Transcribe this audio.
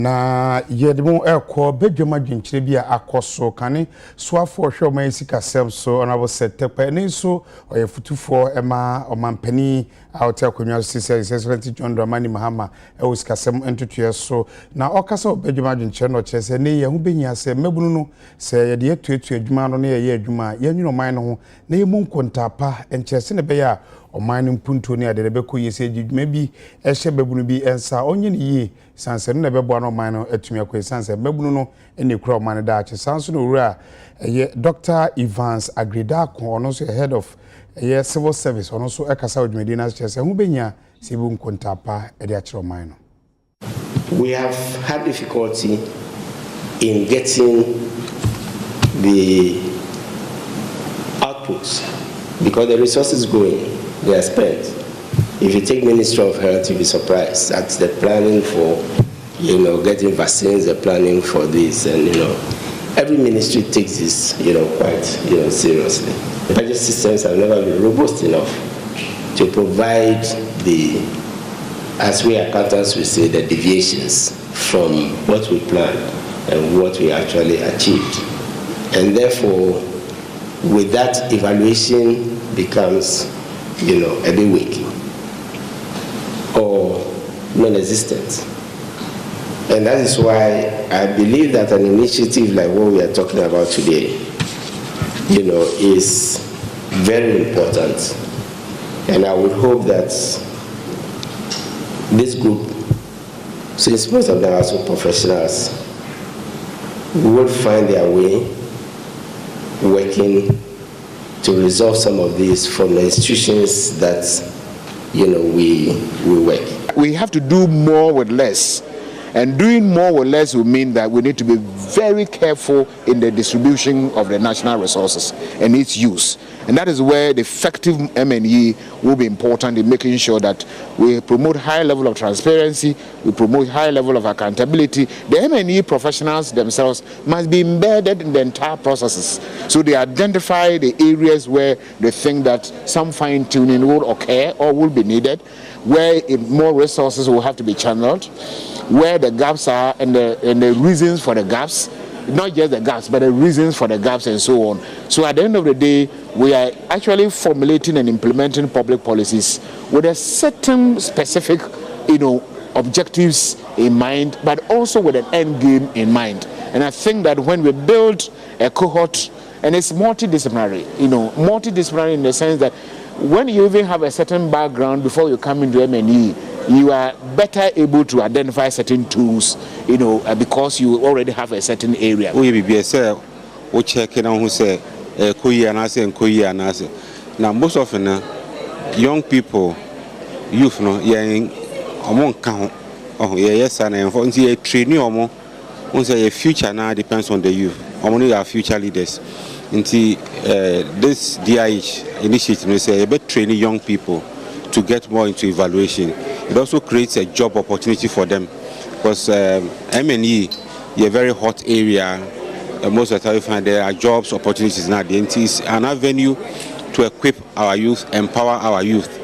Na yedimo eko bedwama dwinkyire bia akoso kane soafo hwe man sika sem so onabo setepa ne so oyefutufo ema omampani awte konwa sisi John Dramani Mahama e sika sem entutuye so na okasa bedwama dwinkyire no chese ne ye hu benya se mabunu no se yede yetuetu adwuma no ne ye adwuma yanwino man no ho na ye munkontapa enchese ne be ya oman mpunto ne ade be koyese adwuma bi ehye babunu bi ensa onye ne yi sanse ne be bo no man no atumi akoy sanse babunu no ene kura oman da ache sanso no wura ye Dr. Evans Agreda ko ono so head of ye civil service ono so ekasa odwumedi na chese hu benya se bu nkontapa ede achiro oman no. We have had difficulty in getting the outputs because the resources going, they are spent. If you take Ministry of Health, you'll be surprised at the planning for, getting vaccines, the planning for this, and every ministry takes this, quite, seriously. The budget systems have never been robust enough to provide the, as we accountants will say, the deviations from what we planned and what we actually achieved. And therefore, with that, evaluation becomes, a bit weak or non-existent. And that is why I believe that an initiative like what we are talking about today, is very important. And I would hope that this group, since most of them are also professionals, will find their way working to resolve some of these from the institutions that we work. We have to do more with less, and doing more with less will mean that we need to be very careful in the distribution of the national resources and its use. And that is where the effective M&E will be important in making sure that we promote high level of transparency, we promote high level of accountability. The M&E professionals themselves must be embedded in the entire processes. So they identify the areas where they think that some fine-tuning will occur or will be needed, where more resources will have to be channeled, where the gaps are and the reasons for the gaps. Not just the gaps, but the reasons for the gaps and so on. So at the end of the day, we are actually formulating and implementing public policies with a certain specific, objectives in mind, but also with an end game in mind. And I think that when we build a cohort, and it's multidisciplinary, multidisciplinary in the sense that when you even have a certain background before you come into M&E, you are better able to identify certain tools, because you already have a certain area. We check in on who say now most often young people, youth among count yes and for training say a future now depends on the youth. Only our future leaders. Into this DIH initiative, we say about training young people to get more into evaluation. It also creates a job opportunity for them because M&E is a very hot area. Most of the time you find there are jobs opportunities now. It is an avenue to equip our youth, empower our youth.